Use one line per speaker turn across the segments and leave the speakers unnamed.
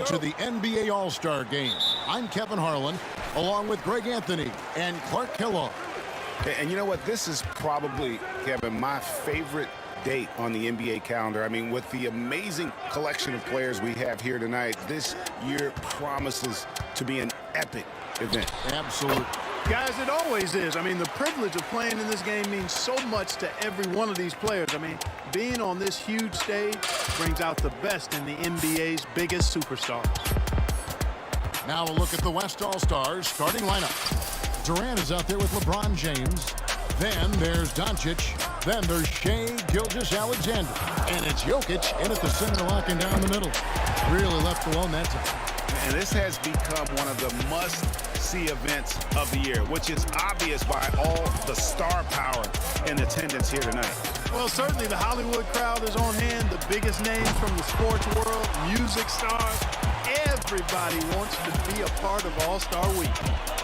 to the NBA All-Star Game. I'm Kevin Harlan, along with Greg Anthony and Clark Kellogg.
And you know what? This is probably, Kevin, my favorite date on the NBA calendar. I mean, with the amazing collection of players we have here tonight, this year promises to be an epic event.
Absolutely.
Guys, it always is. I mean, the privilege of playing in this game means so much to every one of these players. I mean, being on this huge stage brings out the best in the NBA's biggest superstars.
Now a look at the West All-Stars starting lineup. Durant is out there with LeBron James. Then there's Doncic. Then there's Shai Gilgeous-Alexander. And it's Jokic in at the center, locking down the middle. Really left alone that time.
And this has become one of the must-see events of the year, which is obvious by all the star power in attendance here tonight.
Well, certainly the Hollywood crowd is on hand. The biggest names from the sports world, music stars. Everybody wants to be a part of All-Star Week.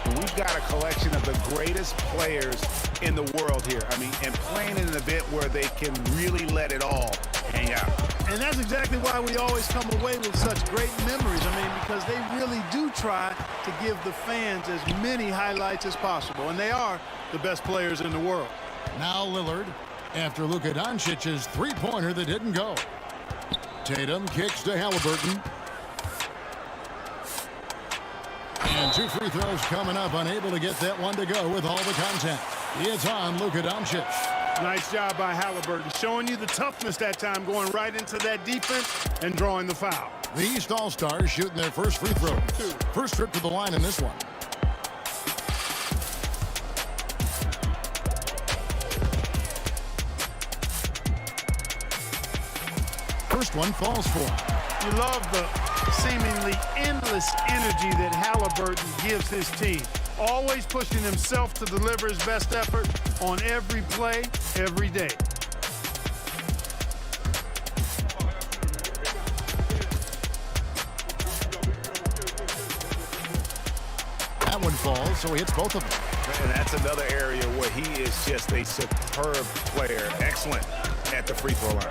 And we've got a collection of the greatest players in the world here. I mean, and playing in an event where they can really let it all hang out.
And that's exactly why we always come away with such great memories. I mean, because they really do try to give the fans as many highlights as possible. And they are the best players in the world.
Now Lillard, after Luka Doncic's three-pointer that didn't go. Tatum kicks to Halliburton. And two free throws coming up, unable to get that one to go with all the contact. It's on Luka Doncic.
Nice job by Halliburton, showing you the toughness that time, going right into that defense and drawing the foul.
The East All-Stars shooting their first free throw. First trip to the line in this one. First one falls for.
You love the seemingly endless energy that Halliburton gives his team. Always pushing himself to deliver his best effort on every play, every day.
That one falls, so he hits both of them.
And that's another area where he is just a superb player. Excellent at the free throw line.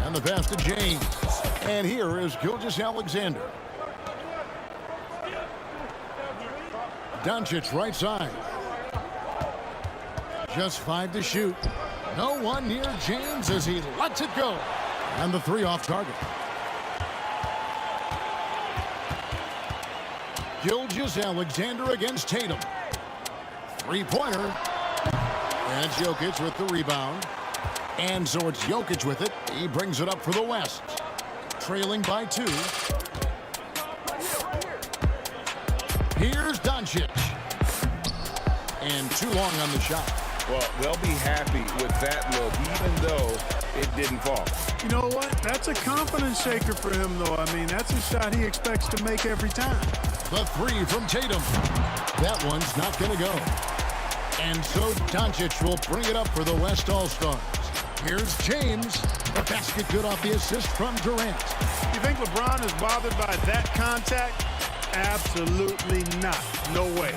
And the pass to James. And here is Gilgeous-Alexander. Doncic right side. Just 5 to shoot. No one near James as he lets it go. And the three off target. Gilgeous-Alexander against Tatum. Three-pointer. And it's Jokic with the rebound. And so it's Jokic with it. He brings it up for the West. Trailing by 2. Here's Doncic. And too long on the shot.
Well, they'll be happy with that look, even though it didn't fall.
You know what? That's a confidence shaker for him, though. I mean, that's a shot he expects to make every time.
The three from Tatum. That one's not going to go. And so Doncic will bring it up for the West All-Stars. Here's James. The basket good off the assist from Durant.
You think LeBron is bothered by that contact? Absolutely not. No way.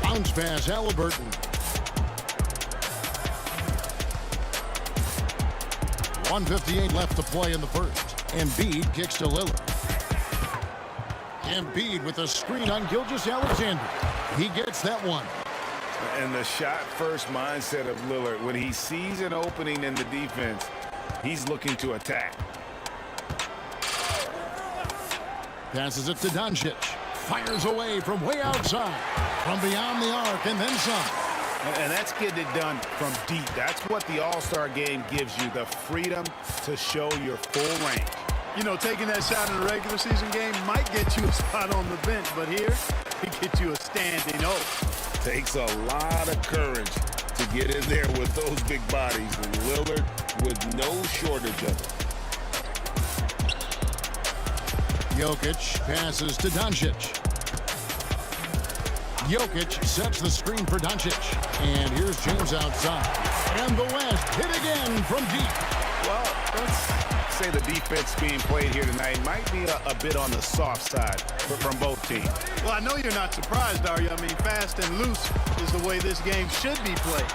Bounce pass, Halliburton. .158 left to play in the first. Embiid kicks to Lillard. Embiid with a screen on Gilgeous-Alexander. He gets that one.
And the shot-first mindset of Lillard, when he sees an opening in the defense, he's looking to attack.
Passes it to Doncic. Fires away from way outside. From beyond the arc and then some.
And that's getting it done from deep. That's what the All-Star Game gives you, the freedom to show your full range.
You know, taking that shot in a regular season game might get you a spot on the bench, but here, it gets you a standing O.
Takes a lot of courage to get in there with those big bodies, and Lillard with no shortage of it.
Jokic passes to Doncic. Jokic sets the screen for Doncic. And here's James outside. And the West hit again from deep.
Well, let's say the defense being played here tonight might be a bit on the soft side from both teams.
Well, I know you're not surprised, are you? I mean, fast and loose is the way this game should be played.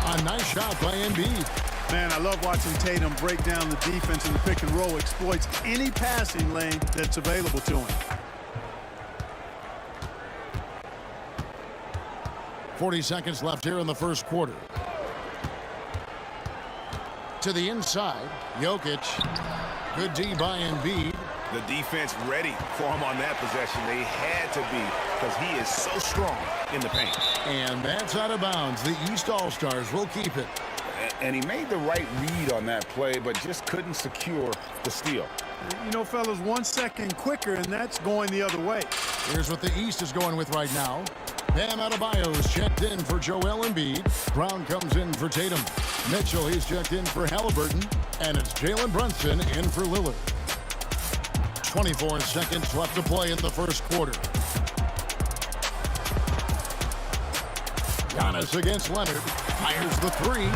A nice shot by Embiid.
Man, I love watching Tatum break down the defense in the pick and roll, exploits any passing lane that's available to him.
40 seconds left here in the first quarter. To the inside, Jokic. Good D by Embiid.
The defense ready for him on that possession. They had to be because he is so strong in the paint.
And that's out of bounds. The East All-Stars will keep it.
And he made the right read on that play, but just couldn't secure the steal.
You know, fellas, 1 second quicker, and that's going the other way.
Here's what the East is going with right now. Bam Adebayo is checked in for Joel Embiid. Brown comes in for Tatum. Mitchell, he's checked in for Halliburton. And it's Jalen Brunson in for Lillard. 24 seconds left to play in the first quarter. Giannis against Leonard. Fires the three.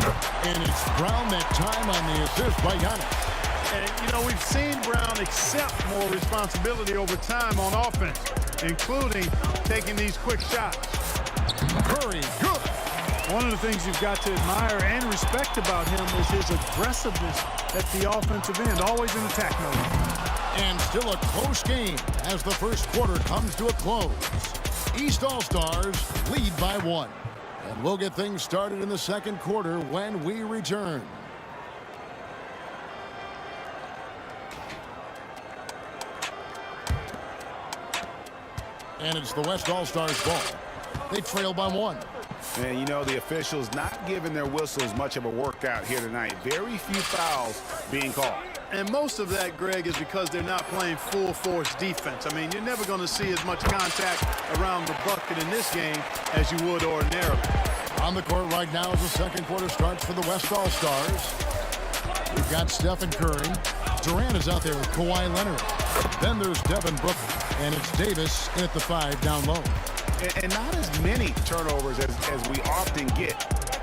And it's Brown that time on the assist by Giannis.
And, you know, we've seen Brown accept more responsibility over time on offense, including taking these quick shots.
Curry, good.
One of the things you've got to admire and respect about him is his aggressiveness at the offensive end, always in attack mode.
And still a close game as the first quarter comes to a close. East All-Stars lead by 1. And we'll get things started in the second quarter when we return. And it's the West All-Stars ball. They trail by 1.
And, you know, the officials not giving their whistles much of a workout here tonight. Very few fouls being called.
And most of that, Greg, is because they're not playing full-force defense. I mean, you're never going to see as much contact around the bucket in this game as you would ordinarily.
On the court right now as the second quarter starts for the West All-Stars. We've got Stephen Curry. Durant is out there with Kawhi Leonard. Then there's Devin Booker. And it's Davis in at the 5 down low.
And not as many turnovers as we often get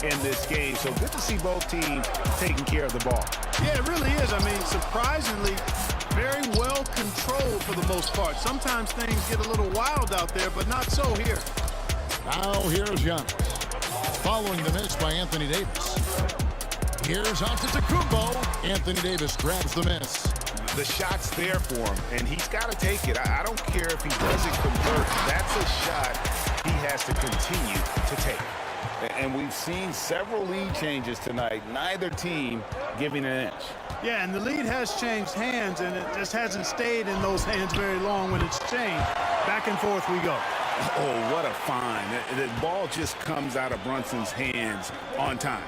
in this game. So good to see both teams taking care of the ball.
Yeah, it really is. I mean, surprisingly, very well controlled for the most part. Sometimes things get a little wild out there, but not so here.
Now here's Giannis. Following the miss by Anthony Davis. Here's Antetokounmpo. Anthony Davis grabs the miss.
The shot's there for him, and he's got to take it. I don't care if he doesn't convert. That's a shot he has to continue to take. And we've seen several lead changes tonight. Neither team giving an inch.
Yeah, and the lead has changed hands, and it just hasn't stayed in those hands very long when it's changed. Back and forth we go.
Oh, what a find. The ball just comes out of Brunson's hands on time.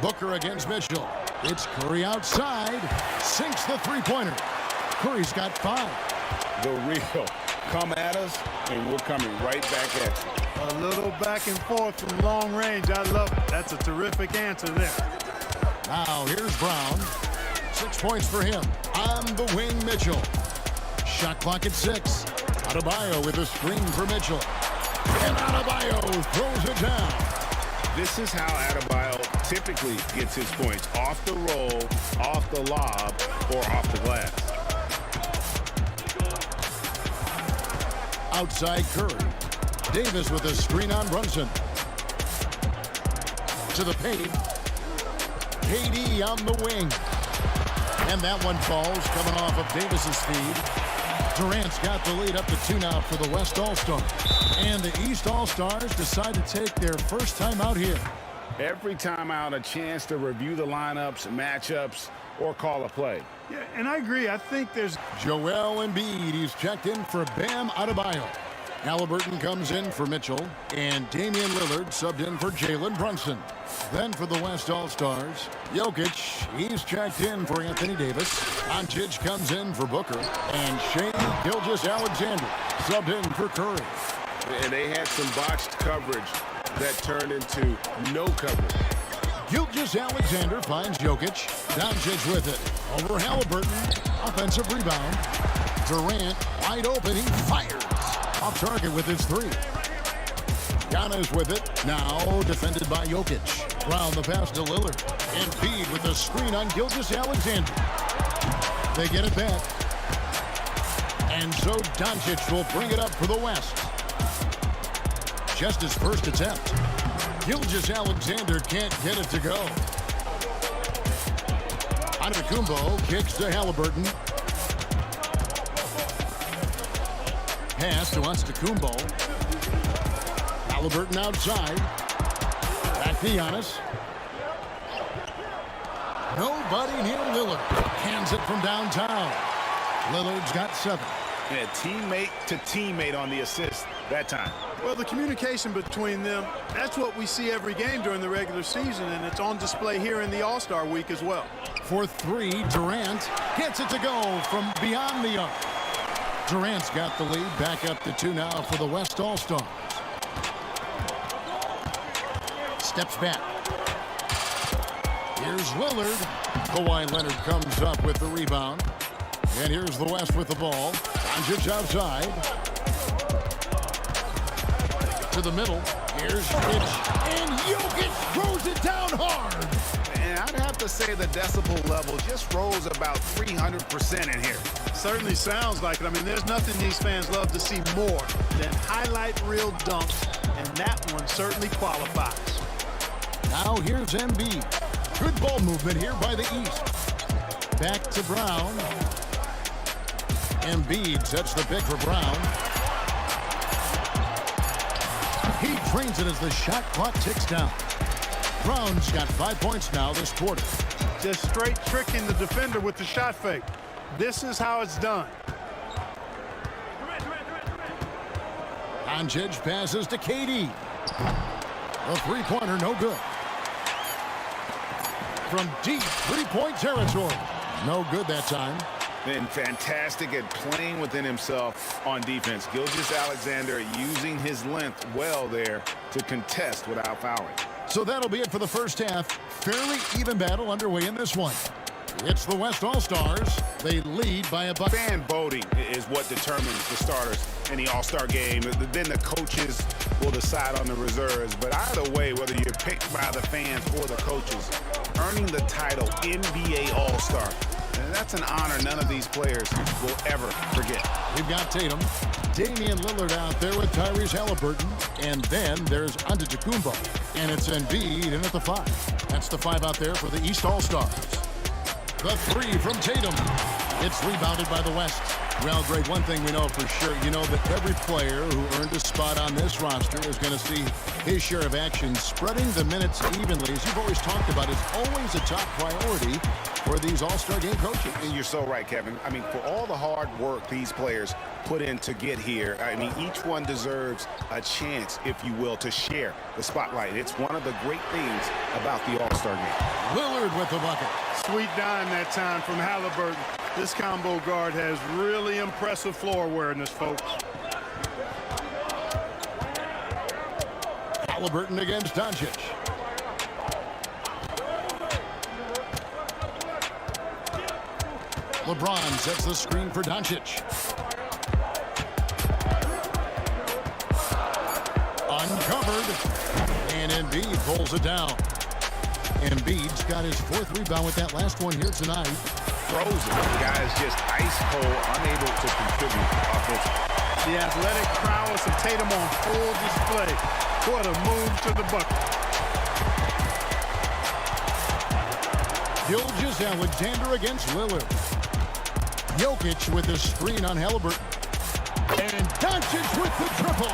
Booker against Mitchell. It's Curry outside. Sinks the three-pointer. Curry's got 5.
The real come at us, and we're coming right back at you.
A little back and forth from long range. I love it. That's a terrific answer there.
Now here's Brown. 6 points for him. On the wing, Mitchell. Shot clock at 6. Adebayo with a screen for Mitchell. And Adebayo throws it down.
This is how Adebayo typically gets his points. Off the roll, off the lob, or off the glass.
Outside Curry. Davis with a screen on Brunson. To the paint. KD on the wing. And that one falls, coming off of Davis's feed. Durant's got the lead up to 2 now for the West All-Stars. And the East All-Stars decide to take their first time out here.
Every time out, a chance to review the lineups, matchups, or call a play.
Yeah, and I agree. I think there's
Joel Embiid, he's checked in for Bam Adebayo. Halliburton comes in for Mitchell, and Damian Lillard subbed in for Jalen Brunson. Then for the West All-Stars, Jokic, he's checked in for Anthony Davis. Doncic comes in for Booker, and Shai Gilgeous-Alexander subbed in for Curry.
And they had some botched coverage that turned into no coverage.
Gilgeous-Alexander finds Jokic. Doncic with it. Over Halliburton. Offensive rebound. Durant wide open. He fires. Off target with his 3. Giannis with it. Now defended by Jokic. Round the pass to Lillard. Embiid with the screen on Gilgeous-Alexander. They get it back. And so Doncic will bring it up for the West. Just his first attempt. Gilgeous-Alexander can't get it to go. Antetokounmpo kicks to Halliburton. Pass to Antetokounmpo. Halliburton outside. Back to Giannis. Nobody near Lillard. Hands it from downtown. Lillard's got 7.
Yeah, teammate to teammate on the assist that time.
Well, the communication between them, that's what we see every game during the regular season, and it's on display here in the All-Star week as well.
For 3, Durant gets it to go from beyond the arc. Durant's got the lead, back up to 2 now for the West All-Stars. Steps back. Here's Lillard. Kawhi Leonard comes up with the rebound. And here's the West with the ball. Doncic outside. To the middle. Here's Jokic. And Jokic throws it down hard.
And I'd have to say the decibel level just rose about 300% in here.
Certainly sounds like it. I mean, there's nothing these fans love to see more than highlight reel dunks, and that one certainly qualifies.
Now here's Embiid. Good ball movement here by the East. Back to Brown. Embiid sets the pick for Brown. He trains it as the shot clock ticks down. Brown's got 5 points now this quarter.
Just straight tricking the defender with the shot fake. This is how it's done.
Doncic passes to KD. A three-pointer, no good. From deep three-point territory. No good that time.
Been fantastic at playing within himself on defense. Gilgeous-Alexander using his length well there to contest without fouling.
So that'll be it for the first half. Fairly even battle underway in this one. It's the West All-Stars. They lead by a bucket.
Fan voting is what determines the starters in the All-Star game. Then the coaches will decide on the reserves. But either way, whether you're picked by the fans or the coaches, earning the title NBA All-Star, and that's an honor none of these players will ever forget.
We've got Tatum, Damian Lillard out there with Tyrese Halliburton, and then there's Antetokounmpo, and it's Embiid in at the 5. That's the 5 out there for the East All-Stars. The 3 from Tatum. It's rebounded by the West. Well, Greg, one thing we know for sure, you know that every player who earned a spot on this roster is going to see his share of action. Spreading the minutes evenly, as you've always talked about, is always a top priority for these All-Star game coaches.
And you're so right, Kevin. I mean, for all the hard work these players put in to get here, I mean, each one deserves a chance, if you will, to share the spotlight. It's one of the great things about the All-Star game.
Lillard with the bucket.
Sweet dime that time from Halliburton. This combo guard has really impressive floor awareness, folks.
Halliburton against Doncic. LeBron sets the screen for Doncic. Uncovered. And Embiid pulls it down. Embiid's got his 4th rebound with that last one here tonight.
Frozen. The guy is just ice cold, unable to contribute offensively.
The athletic prowess of Tatum on full display. What a move to the bucket.
Gilgeous-Alexander against Lillard. Jokic with the screen on Halliburton. And Doncic with the triple.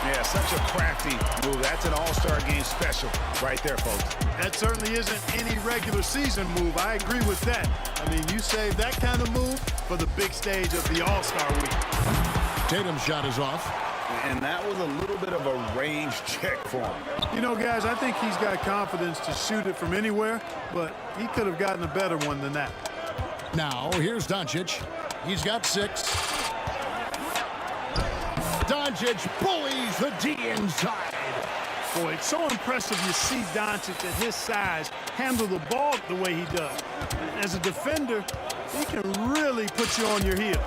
Yeah, such a crafty move. That's an All-Star game special right there, folks.
That certainly isn't any regular season move. I agree with that. I mean, you save that kind of move for the big stage of the All-Star week.
Tatum's shot is off.
And that was a little bit of a range check for him.
You know, guys, I think he's got confidence to shoot it from anywhere, but he could have gotten a better one than that.
Now, here's Doncic. He's got 6. Doncic bullies the D inside.
Boy, it's so impressive you see Doncic at his size handle the ball the way he does. As a defender, he can really put you on your heels.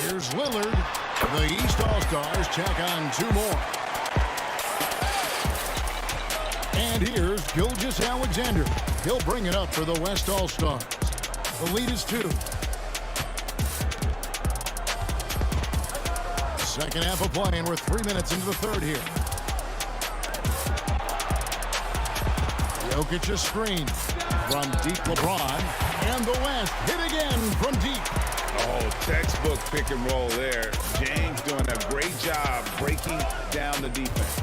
Here's Lillard. The East All-Stars check on 2 more. And here's Gilgeous-Alexander. He'll bring it up for the West All-Stars. The lead is 2. Second half of play, and we're 3 minutes into the third here. Jokic a screen from deep. LeBron and the West hit again from deep.
Oh, textbook pick and roll there. James doing a great job breaking down the defense.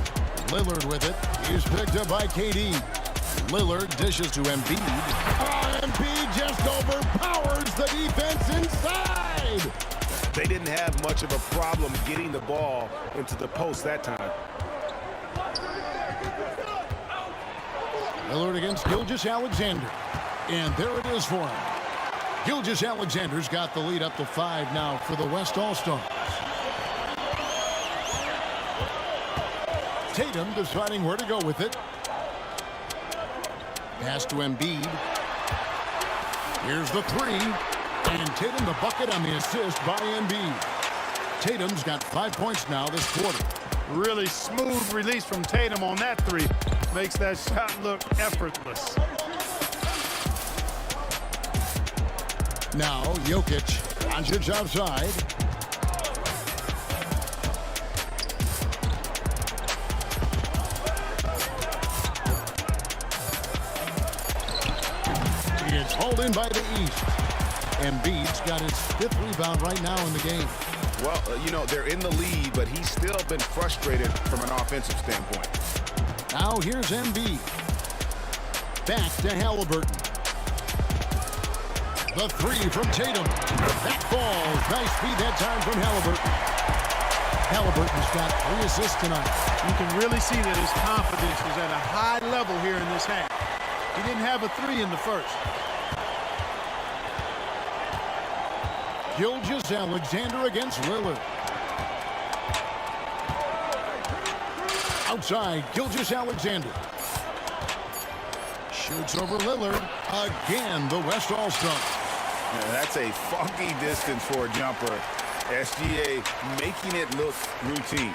Lillard with it. He's picked up by KD. Lillard dishes to Embiid. Oh, Embiid just overpowers the defense inside.
They didn't have much of a problem getting the ball into the post that time.
Lillard against Gilgeous-Alexander. And there it is for him. Gilgeous-Alexander's got the lead up to 5 now for the West All-Stars. Tatum deciding where to go with it. Pass to Embiid. Here's the 3. And Tatum the bucket on the assist by Embiid. Tatum's got 5 points now this quarter.
Really smooth release from Tatum on that 3. Makes that shot look effortless.
Now Jokic. Doncic outside. It's hauled in by the East. Embiid's got his 5th rebound right now in the game.
Well, you know, they're in the lead, but he's still been frustrated from an offensive standpoint.
Now here's Embiid. Back to Halliburton. The 3 from Tatum. That falls. Nice feed that time from Halliburton. Halliburton's got 3 assists tonight.
You can really see that his confidence is at a high level here in this half. He didn't have a 3 in the first.
Gilgeous-Alexander against Lillard. Outside, Gilgeous-Alexander. Shoots over Lillard. Again, the West All-Stars.
Yeah, that's a funky distance for a jumper. SGA making it look routine.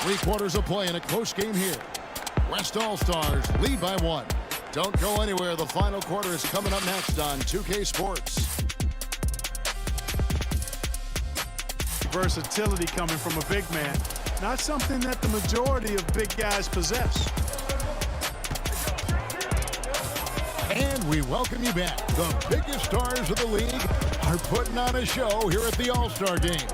3 quarters of play in a close game here. West All-Stars lead by 1. Don't go anywhere. The final quarter is coming up next on 2K Sports.
Versatility coming from a big man. Not something that the majority of big guys possess.
And we welcome you back. The biggest stars of the league are putting on a show here at the All-Star Game.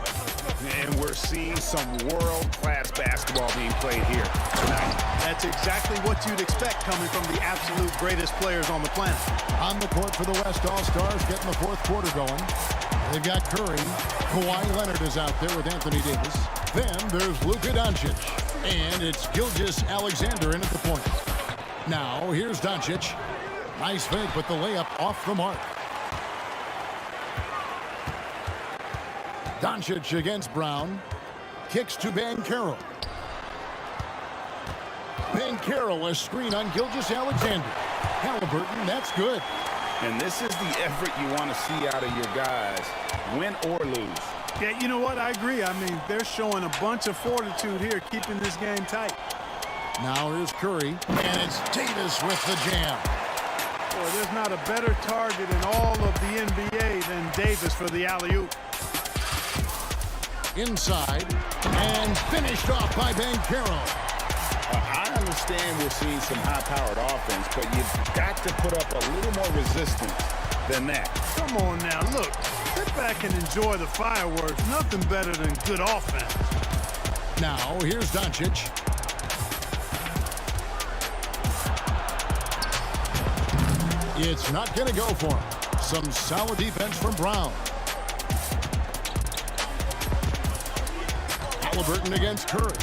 And we're seeing some world-class basketball being played here tonight.
That's exactly what you'd expect coming from the absolute greatest players on the planet.
On the court for the West All-Stars, getting the 4th quarter going. They've got Curry. Kawhi Leonard is out there with Anthony Davis. Then there's Luka Doncic. And it's Gilgeous-Alexander in at the point. Now, here's Doncic. Nice fake, but the layup off the mark. Doncic against Brown. Kicks to Banchero. Banchero, a screen on Gilgeous-Alexander. Halliburton, that's good.
And this is the effort you want to see out of your guys, win or lose.
Yeah, you know what? I agree. I mean, they're showing a bunch of fortitude here, keeping this game tight.
Now here's Curry, and it's Davis with the jam.
Boy, there's not a better target in all of the NBA than Davis for the alley-oop.
Inside, and finished off by Banchero.
I understand we're seeing some high-powered offense, but you've got to put up a little more resistance than that.
Come on now, look. Sit back and enjoy the fireworks. Nothing better than good offense.
Now, here's Doncic. It's not going to go for him. Some solid defense from Brown. Halliburton against Curry.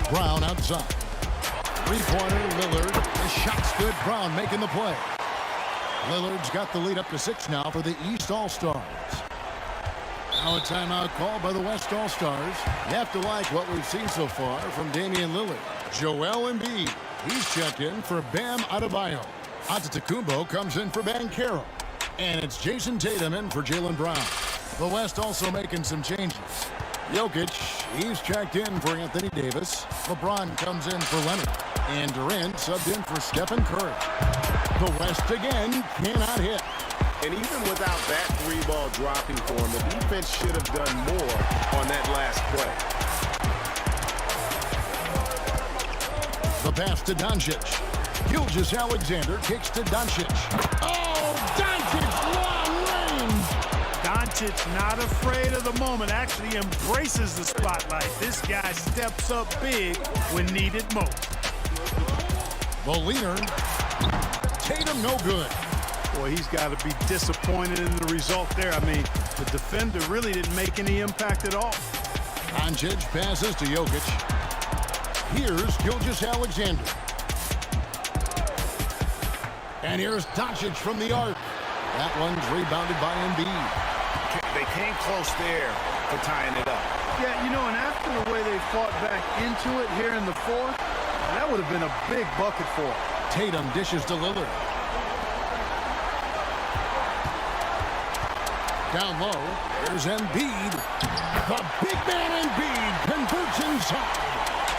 Brown outside. 3-pointer, Lillard. The shot's good. Brown making the play. Lillard's got the lead up to 6 now for the East All-Stars. Now a timeout called by the West All-Stars. You have to like what we've seen so far from Damian Lillard. Joel Embiid. He's checked in for Bam Adebayo. Antetokounmpo comes in for Banchero. And it's Jason Tatum in for Jaylen Brown. The West also making some changes. Jokic, he's checked in for Anthony Davis. LeBron comes in for Leonard. And Durant subbed in for Stephen Curry. The West again cannot hit.
And even without that 3-ball dropping for him, the defense should have done more on that last play.
The pass to Doncic. Gilgeous-Alexander kicks to Doncic. Oh, Doncic, long range.
Doncic not afraid of the moment, actually embraces the spotlight. This guy steps up big when needed most.
The leader. Tatum no good.
Boy, he's got to be disappointed in the result there. I mean, the defender really didn't make any impact at all.
Doncic passes to Jokic. Here's Gilgeous-Alexander. And here's Doncic from the arc. That one's rebounded by Embiid.
They came close there for tying it up.
Yeah, you know, and after the way they fought back into it here in the fourth, that would have been a big bucket for him.
Tatum dishes to Lillard. Down low, there's Embiid. The big man Embiid converts inside.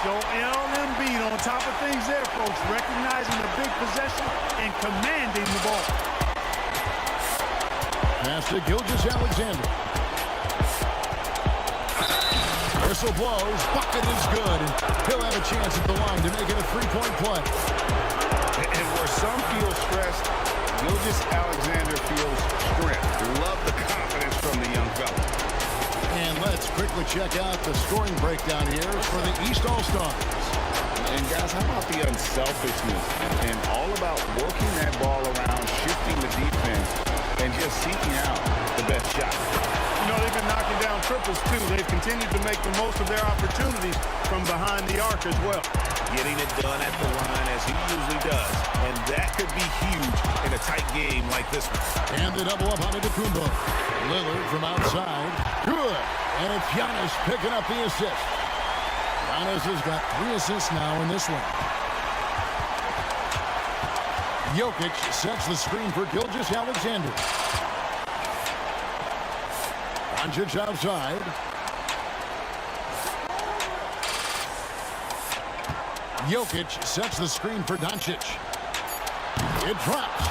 Joel Embiid on top of things there, folks, recognizing the big possession and commanding the ball.
Pass to Gilgeous-Alexander. Whistle blows, bucket is good, and he'll have a chance at the line to make it a three-point play.
And where some feel stressed, Gilgeous-Alexander feels strength. Love the confidence from the young fella.
And let's quickly check out the scoring breakdown here for the East All-Stars.
And guys, how about the unselfishness and all about working that ball around, shifting the defense, and just seeking out the best shot.
You know, they've been knocking down triples, too. They've continued to make the most of their opportunities from behind the arc as well.
Getting it done at the line as he usually does. And that could be huge in a tight game like this one.
And the double up on Antetokounmpo. Lillard from outside. Good. And it's Giannis picking up the assist. Giannis has got 3 assists now in this one. Jokic sets the screen for Gilgeous-Alexander. Doncic outside. Jokic sets the screen for Doncic. It drops.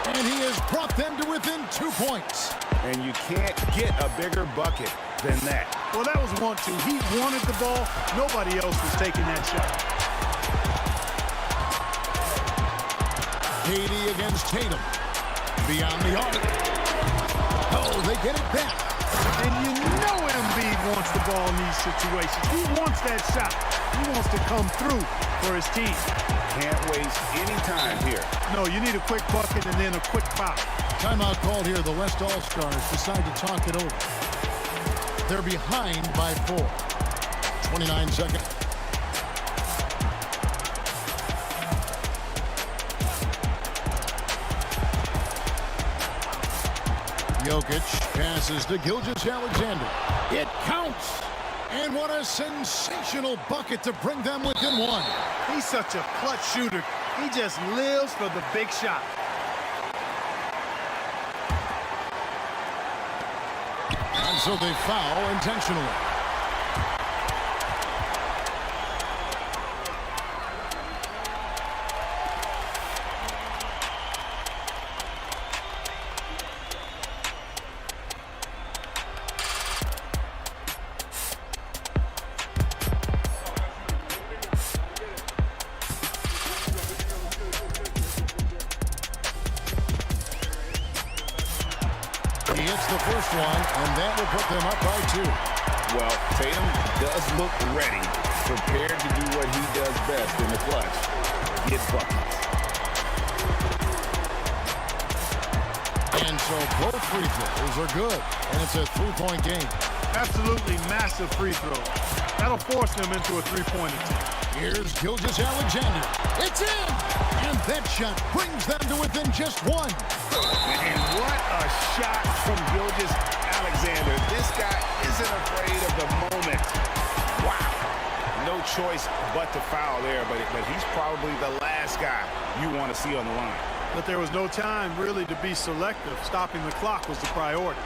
And he has brought them to within 2 points.
And you can't get a bigger bucket than that.
Well, that was 1-2. He wanted the ball. Nobody else was taking that shot.
KD against Tatum. Beyond the arc. Oh, they get it back.
And you know Embiid wants the ball in these situations. He wants that shot. He wants to come through for his team.
Can't waste any time here.
No, you need a quick bucket and then a quick foul.
Timeout called here. The West All-Stars decide to talk it over. They're behind by 4. 29 seconds. Jokic passes to Gilgeous-Alexander. It counts. And what a sensational bucket to bring them within 1.
He's such a clutch shooter. He just lives for the big shot.
And so they foul intentionally. He hits the first one, and that will put them up by 2.
Well, Tatum does look ready, prepared to do what he does best in the clutch, get buckets.
And so both free throws are good, and it's a 3-point game.
Absolutely massive free throw. That'll force them into a three-point attempt.
Here's Gilgeous-Alexander. It's in! And that shot brings them to within just 1.
And what a shot from Gilgeous-Alexander. This guy isn't afraid of the moment. Wow. No choice but to foul there, but he's probably the last guy you want to see on the line.
But there was no time really to be selective. Stopping the clock was the priority.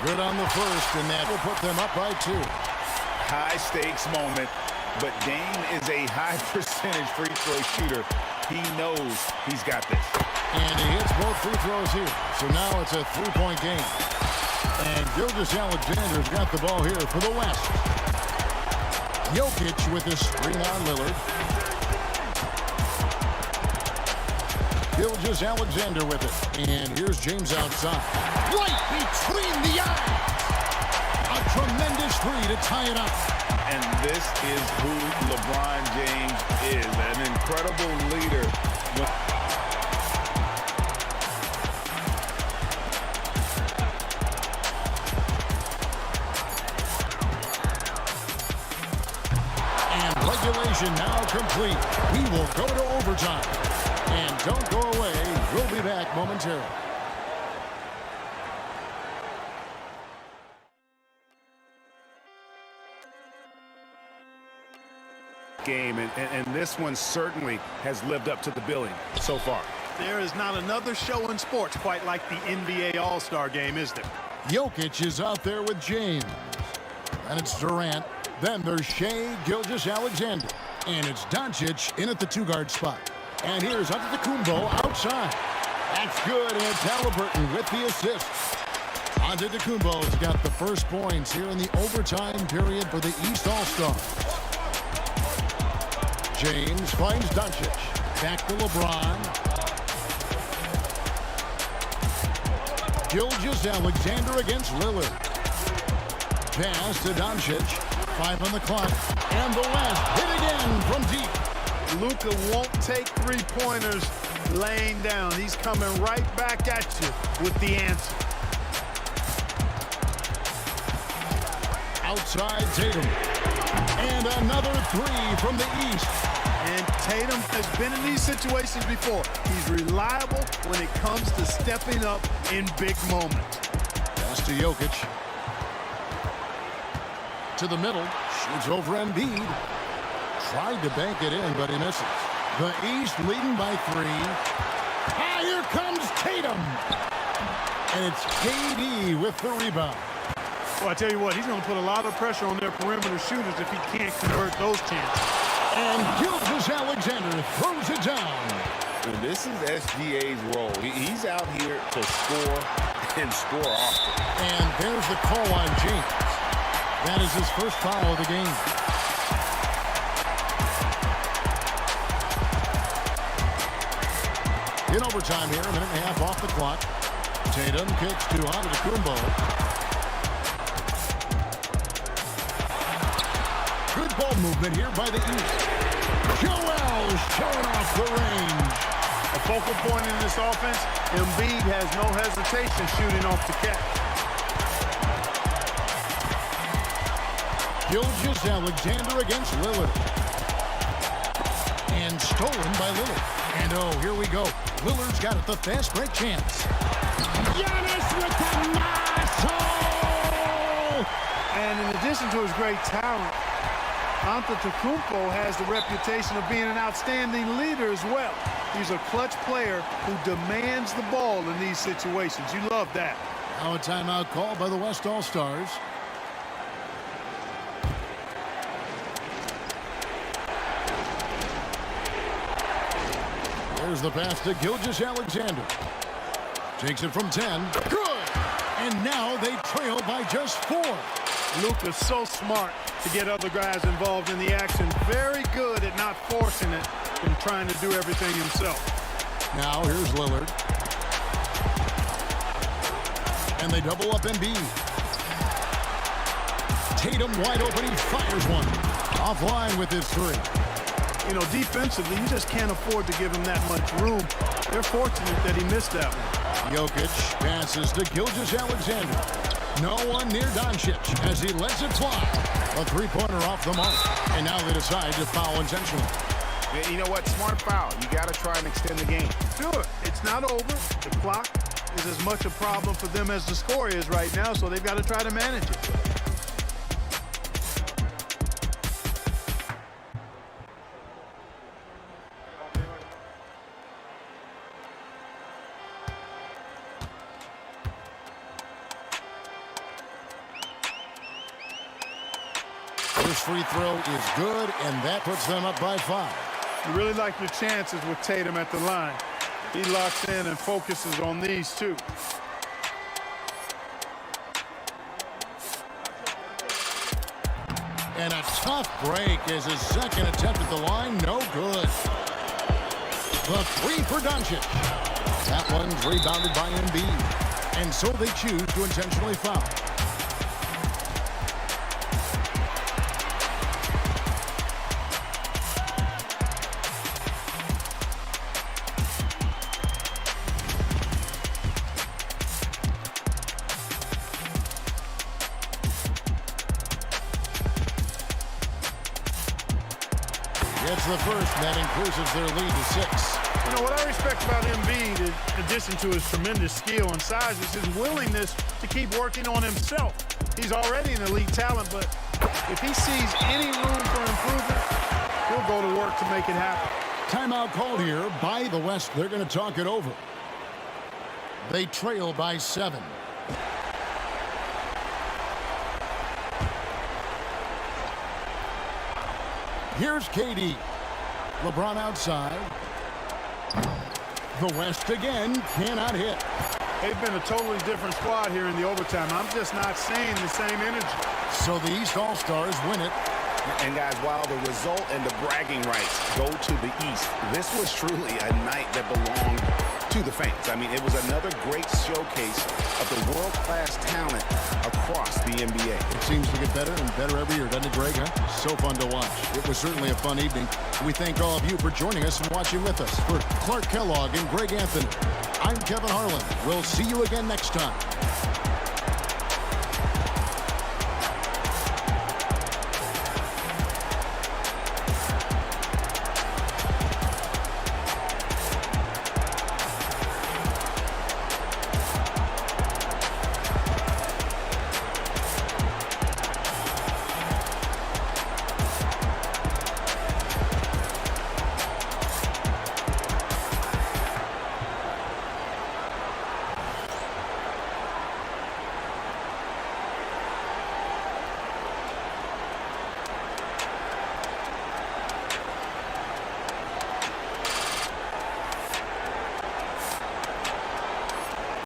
Good on the first, and that will put them up by 2.
High stakes moment, but Dame is a high percentage free throw shooter. He knows he's got this.
And he hits both free throws here. So now it's a three-point game. And Gilgeous-Alexander's got the ball here for the West. Jokic with the screen on Lillard. Gilgeous-Alexander with it. And here's James outside. Right between the eyes. A tremendous three to tie it up.
And this is who LeBron James is, an incredible leader.
And regulation now complete. We will go to overtime. And don't go away. We'll be back momentarily.
Game, and this one certainly has lived up to the billing so far.
There is not another show in sports quite like the NBA All-Star Game, is there?
Jokic is out there with James. And it's Durant. Then there's Shai Gilgeous-Alexander. And it's Doncic in at the two-guard spot. And here's Antetokounmpo outside. That's good, and it's Halliburton with the assist. Antetokounmpo's got the first points here in the overtime period for the East All-Stars. James finds Doncic. Back to LeBron. Gilgeous-Alexander against Lillard. Pass to Doncic. 5 on the clock. And the West hit again from deep.
Luka won't take three-pointers laying down. He's coming right back at you with the answer.
Outside Tatum. And another three from the East.
And Tatum has been in these situations before. He's reliable when it comes to stepping up in big moments.
Pass to Jokic. To the middle. Shoots over Embiid. Tried to bank it in, but he misses. The East leading by 3. Ah, here comes Tatum. And it's KD with the rebound.
Well, I tell you what, he's going to put a lot of pressure on their perimeter shooters if he can't convert those chances.
And Gilgeous-Alexander throws it down.
And this is SGA's role. He's out here to score and score often.
And there's the call on James. That is his first foul of the game. In overtime here, a minute and a half off the clock. Tatum kicks to Antetokounmpo. Good ball movement here by the East. Joel showing off the range.
A focal point in this offense, Embiid has no hesitation shooting off the catch.
Gilgeous-Alexander against Lillard. And stolen by Lillard. And oh, here we go. Lillard's got it, the fast break chance. Giannis with the muscle!
And in addition to his great talent, Antetokounmpo has the reputation of being an outstanding leader as well. He's a clutch player who demands the ball in these situations. You love that.
Now a timeout called by the West All-Stars. There's the pass to Gilgeous-Alexander. Takes it from 10. Good! And now they trail by just 4.
Luka's so smart to get other guys involved in the action. Very good at not forcing it and trying to do everything himself.
Now here's Lillard. And they double up Embiid. Tatum wide open. He fires one. Offline with his 3.
You know, defensively, you just can't afford to give him that much room. They're fortunate that he missed that one.
Jokic passes to Gilgeous-Alexander. No one near Doncic as he lets it fly. A three-pointer off the mark. And now they decide to foul intentionally.
Yeah, you know what? Smart foul. You got to try and extend the game.
Sure, it's not over. The clock is as much a problem for them as the score is right now, so they've got to try to manage it.
This free throw is good, and that puts them up by 5.
You really like your chances with Tatum at the line. He locks in and focuses on these two.
And a tough break is his second attempt at the line. No good. The three for Doncic. That one's rebounded by Embiid. And so they choose to intentionally foul. Gets the first, and that increases their lead to 6.
You know, what I respect about Embiid, in addition to his tremendous skill and size, is his willingness to keep working on himself. He's already an elite talent, but if he sees any room for improvement, he'll go to work to make it happen.
Timeout called here by the West. They're going to talk it over. They trail by 7. Here's KD. LeBron outside. The West again cannot hit.
They've been a totally different squad here in the overtime. I'm just not seeing the same energy.
So the East All-Stars win it.
And guys, while the result and the bragging rights go to the East, this was truly a night that belonged to the fans. I mean, it was another great showcase of the world-class talent across the NBA.
It seems to get better and better every year, doesn't it, Greg? Huh? So fun to watch. It was certainly a fun evening. We thank all of you for joining us and watching with us. For Clark Kellogg and Greg Anthony, I'm Kevin Harlan. We'll see you again next time.